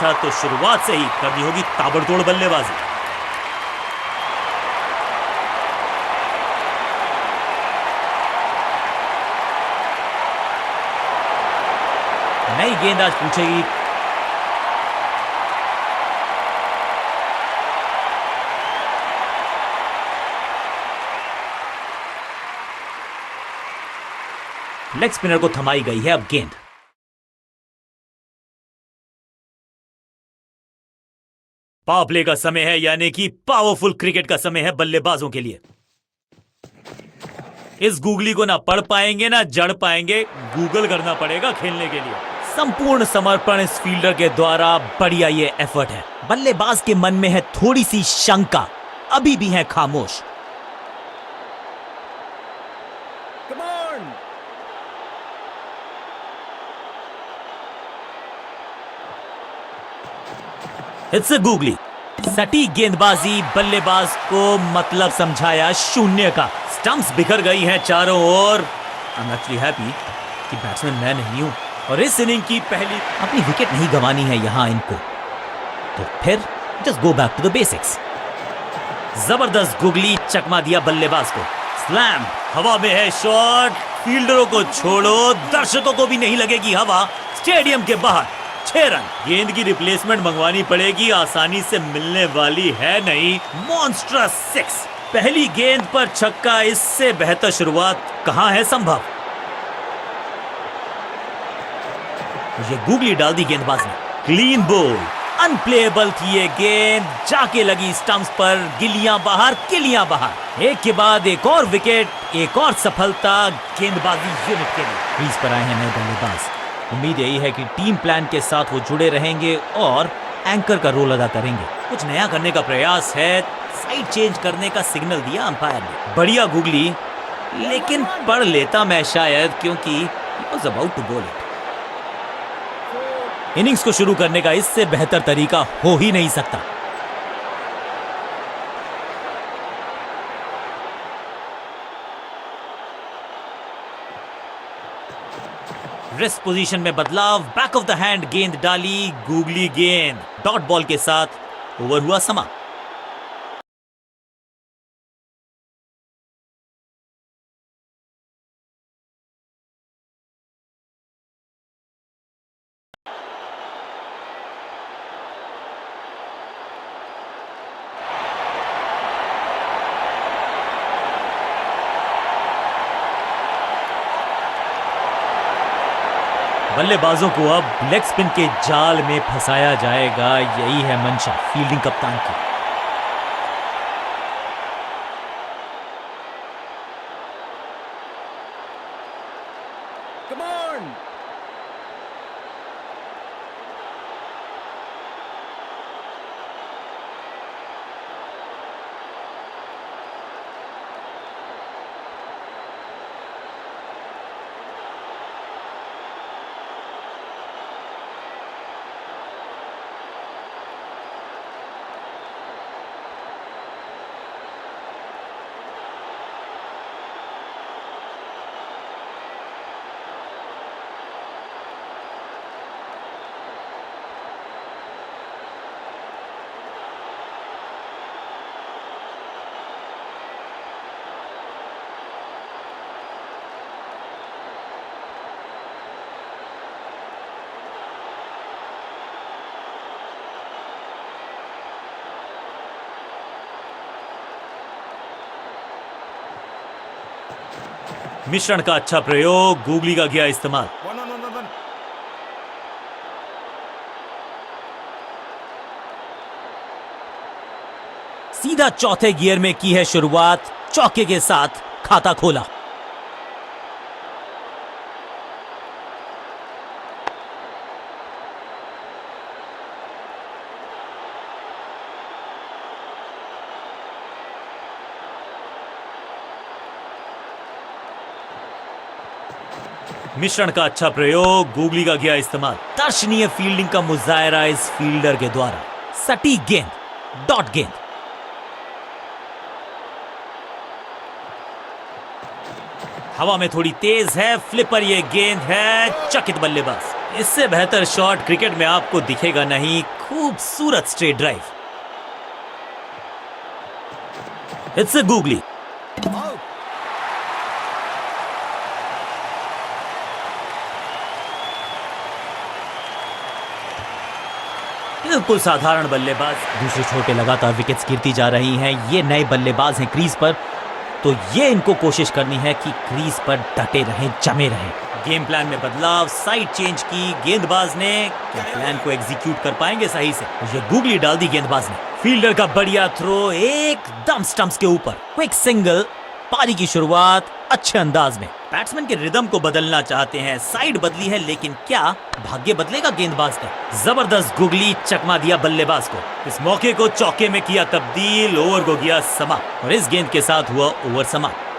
अच्छा तो शुरुआत से ही करनी होगी ताबड़तोड़ बल्लेबाजी। नई गेंद आज पूछेगी। लेग स्पिनर को थमाई गई है अब गेंद। पावर प्ले का समय है, यानी कि पावरफुल क्रिकेट का समय है बल्लेबाजों के लिए। इस गूगली को ना पढ़ पाएंगे ना जड़ पाएंगे, गूगल करना पड़ेगा खेलने के लिए। संपूर्ण समर्पण इस फील्डर के द्वारा, बढ़िया ये एफर्ट है। बल्लेबाज के मन में है थोड़ी सी शंका, अभी भी है खामोश। It's a googly. सटीक गेंदबाजी, बल्लेबाज को मतलब समझाया शून्य का। स्टंप्स बिखर गई हैं चारों ओर। आई एम एक्चुअली हैप्पी कि बैट्समैन मैं नहीं हूं और इस इनिंग की पहली अपनी विकेट नहीं गंवानी है यहां इनको, तो फिर just go back to the basics. जबरदस्त गूगली, चकमा दिया बल्लेबाज को। स्लैम, हवा में है शॉट। फील्डरों को छोड़ो, दर्शकों को भी नहीं लगेगी हवा। स्टेडियम के बाहर 6 रन। गेंद की रिप्लेसमेंट मंगवानी पड़ेगी, आसानी से मिलने वाली है नहीं। मॉन्स्ट्रस 6। पहली गेंद पर छक्का, इससे बेहतर शुरुआत कहां है संभव। ये गूगली डाल दी गेंदबाज ने। क्लीन बोल। अनप्लेएबल थी ये गेंद, जाके लगी स्टंप्स पर। गिलियां बाहर, किलियां बाहर। एक के बाद एक और विकेट, एक और सफलता गेंदबाजी यूनिट के लिए। क्रीज पर आए हैं नए बल्लेबाज। उम्मीद यही है कि टीम प्लान के साथ वो जुड़े रहेंगे और एंकर का रोल अदा करेंगे। कुछ नया करने का प्रयास है, साइड चेंज करने का सिग्नल दिया अंपायर ने। बढ़िया गूगली, लेकिन पढ़ लेता मैं शायद, क्योंकि he was about to bowl it। Innings को शुरू करने का इससे बेहतर तरीका हो ही नहीं सकता। रेस्ट पोजीशन में बदलाव, बैक ऑफ द हैंड गेंद डाली, गूगली गेंद। डॉट बॉल के साथ ओवर हुआ समा। बल्लेबाजों को अब लेग स्पिन के जाल में फंसाया जाएगा, यही है मंशा फील्डिंग कप्तान की। मिश्रण का अच्छा प्रयोग, गूगली का किया इस्तेमाल। सीधा चौथे गियर में की है शुरुआत, चौके के साथ खाता खोला। मिश्रण का अच्छा प्रयोग, गूगली का किया इस्तेमाल। दर्शनीय फील्डिंग का मुजाहरा इस फील्डर के द्वारा। सटीक गेंद, डॉट गेंद। हवा में थोड़ी तेज है, फ्लिपर ये गेंद है। चकित बल्लेबाज। इससे बेहतर शॉट क्रिकेट में आपको दिखेगा नहीं। खूबसूरत straight drive. It's a googly. बिल्कुल साधारण बल्लेबाज। दूसरे छोर पे लगातार विकेट्स गिरती जा रही हैं। ये नए बल्लेबाज हैं क्रीज पर, तो ये इनको कोशिश करनी है कि क्रीज पर डटे रहें, जमे रहें। गेम प्लान में बदलाव, साइड चेंज की गेंदबाज ने। क्या प्लान को एग्जीक्यूट कर पाएंगे सही से? ये गूगली डाल दी गेंदबाज ने। फील्डर का बढ़िया थ्रो एकदम स्टंप्स के ऊपर। Quick single. पारी की शुरुआत अच्छे अंदाज में। बैट्समैन के रिदम को बदलना चाहते हैं। साइड बदली है, लेकिन क्या भाग्य बदलेगा गेंदबाज का? जबरदस्त गूगली, चकमा दिया बल्लेबाज को। इस मौके को चौके में किया तब्दील। ओवर को किया समाप्त और इस गेंद के साथ हुआ ओवर समाप्त।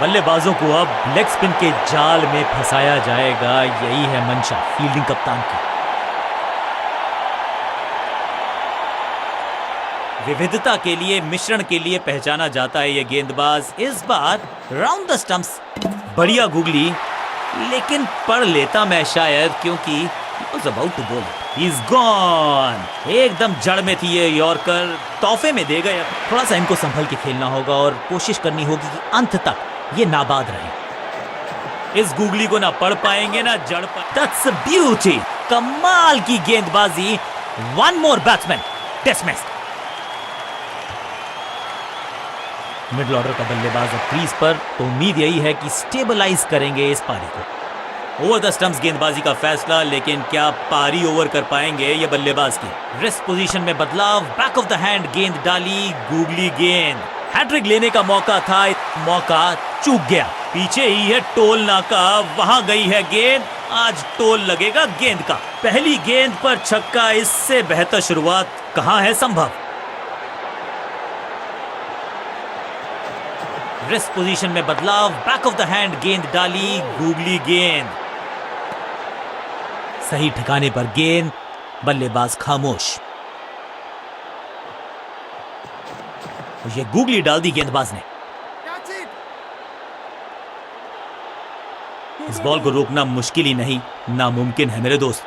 बल्लेबाजों को अब लेग स्पिन के जाल में फंसाया जाएगा। यही है मंशा फील्डिंग कप्तान की। विविधता के लिए, मिश्रण के लिए पहचाना जाता है ये गेंदबाज। इस बार राउंड द स्टंप्स। बढ़िया गूगली, लेकिन पढ़ लेता मैं शायद, क्योंकि he was about to bowl it. He's gone. एकदम जड़ में थी ये यॉर्कर, तोहफे में दे गए। थोड़ा सा इनको संभल के खेलना होगा और कोशिश करनी होगी कि अंत तक ये नाबाद रहे। इस गूगली को ना पढ़ पाएंगे ना जड़ पर। That's a beauty. कमाल की गेंदबाजी। One more batsman dismissed. Middle order का बल्लेबाज अब क्रीज पर, तो उम्मीद यही है कि स्टेबलाइज करेंगे इस पारी को। ओवर द स्टंप्स गेंदबाजी का फैसला, लेकिन क्या पारी ओवर कर पाएंगे ये बल्लेबाज की? रिस्ट पोजीशन में बदलाव, बैक ऑफ द हैंड गेंद डाली, गूगली गेंद। हैट्रिक लेने का मौका था, मौका चूक गया। पीछे ही है टोल नाका, वहां गई है गेंद। आज टोल लगेगा गेंद का। पहली गेंद पर छक्का, इससे बेहतर शुरुआत कहां है संभव? रिस्ट पोजीशन में बदलाव, बैक ऑफ द हैंड गेंद डाली, गूगली गेंद। सही ठिकाने पर गेंद, बल्लेबाज खामोश। ये गूगली डाल दी गेंदबाज ने। इस बॉल को रोकना मुश्किल ही नहीं, नामुमकिन है मेरे दोस्त।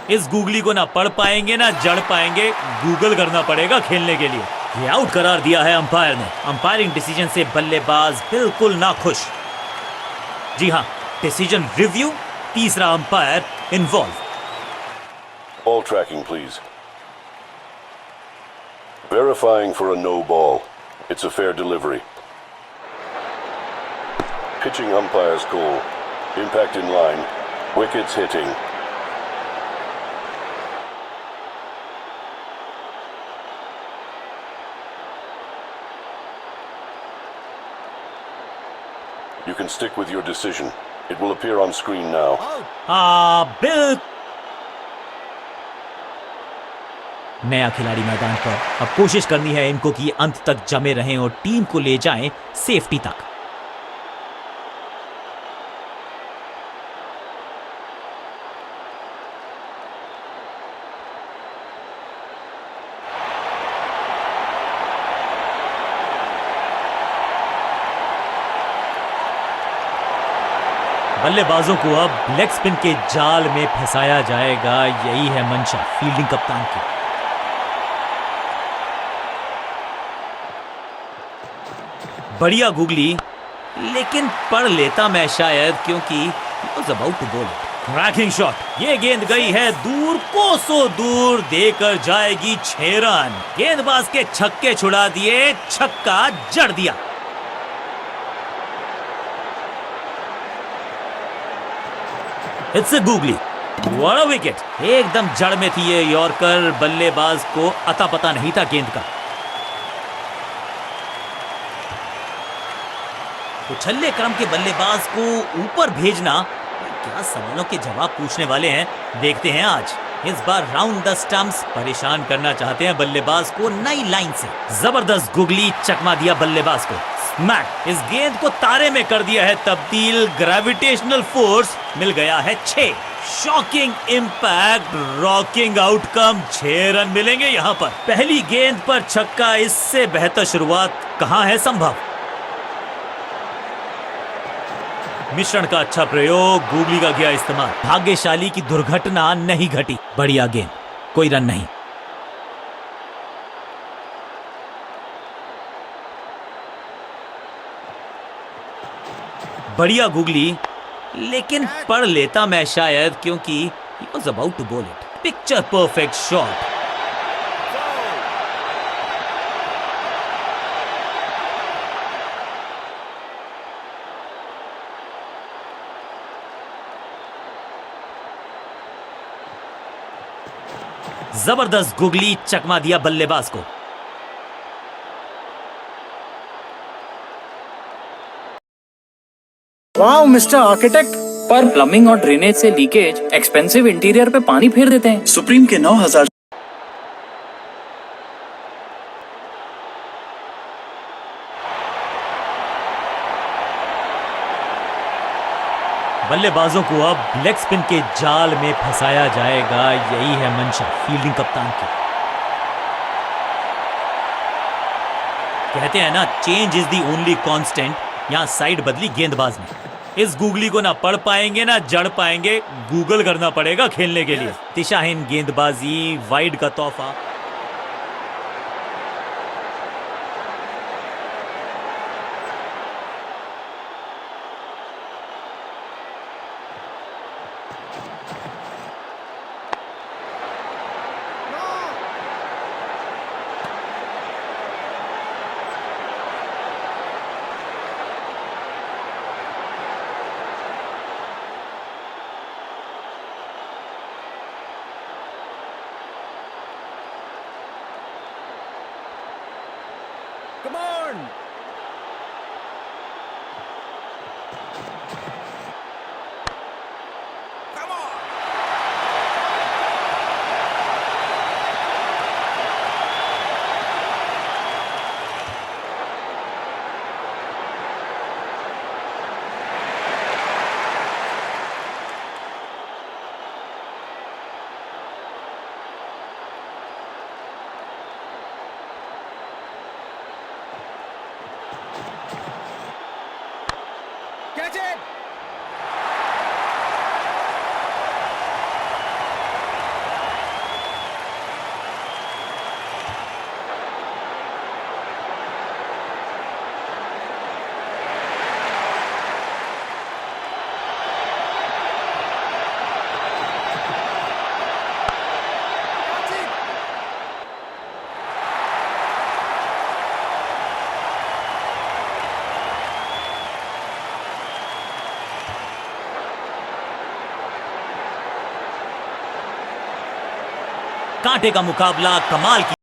इस गूगली को ना पढ़ पाएंगे ना जड़ पाएंगे। गूगल करना पड़ेगा खेलने के लिए। ये आउट करार दिया है अंपायर ने। अंपायरिंग डिसीजन से बल्लेबाज बिल्कुल नाखुश। जी हां, डिसीजन रिव्यू, तीसरा umpire involve. Ball tracking, please. Verifying for a no ball. It's a fair delivery. Pitching umpire's call. Impact in line. Wickets hitting. You can stick with your decision. It will appear on screen now. Bill नया खिलाड़ी मैदान पर। अब कोशिश करनी है इनको कि अंत तक जमे रहें और टीम को ले जाएं सेफ्टी तक। बल्लेबाजों को अब लेग स्पिन के जाल में फंसाया जाएगा। यही है मंशा फील्डिंग कप्तान की। बढ़िया गूगली, लेकिन पढ़ लेता मैं शायद, क्योंकि he was about to bowl it. Cracking shot. ये गेंद गई है दूर, कोसों दूर, देकर जाएगी 6 रन। गेंदबाज के छक्के छुड़ा दिए, छक्का जड़ दिया। It's a googly. What a wicket. एकदम जड़ में थी ये यॉर्कर, बल्लेबाज को अता पता नहीं था गेंद का। उछल्ले क्रम के बल्लेबाज को ऊपर भेजना, क्या सवालों के जवाब पूछने वाले हैं, देखते हैं आज। इस बार राउंड द स्टंप्स परेशान करना चाहते हैं बल्लेबाज को नई लाइन से। जबरदस्त गुगली चकमा दिया बल्लेबाज को। स्मैक, इस गेंद को तारे में कर दिया है तब्दील। ग्रेविटेशनल फोर्स मिल गया है 6। Shocking impact, rocking outcome. 6 run मिलेंगे यहां पर। पहली गेंद पर छक्का, इससे बेहतर शुरुआत कहां है संभव। मिश्रण का अच्छा प्रयोग, गूगली का किया इस्तेमाल। भाग्यशाली की दुर्घटना नहीं घटी। बढ़िया गेंद, कोई रन नहीं। बढ़िया गूगली, लेकिन पढ़ लेता मैं शायद, क्योंकि he was about to bowl it. Picture perfect shot. जबरदस्त गुगली चकमा दिया बल्लेबाज को। वाओ मिस्टर आर्किटेक्ट, पर प्लम्बिंग और ड्रेनेज से लीकेज एक्सपेंसिव इंटीरियर पे पानी फेर देते हैं। सुप्रीम के 9000। बल्लेबाजों को अब लेग स्पिन के जाल में फंसाया जाएगा, यही है मंशा फील्डिंग कप्तान की। कहते हैं ना, change is the only constant. यहां साइड बदली गेंदबाज ने। इस गूगली को ना पढ़ पाएंगे ना जड़ पाएंगे, गूगल करना पड़ेगा खेलने के लिए। दिशाहीन गेंदबाजी, वाइड का तोहफा। Come on! Come on! Catch it! Catch it! कांटे का मुकाबला, कमाल की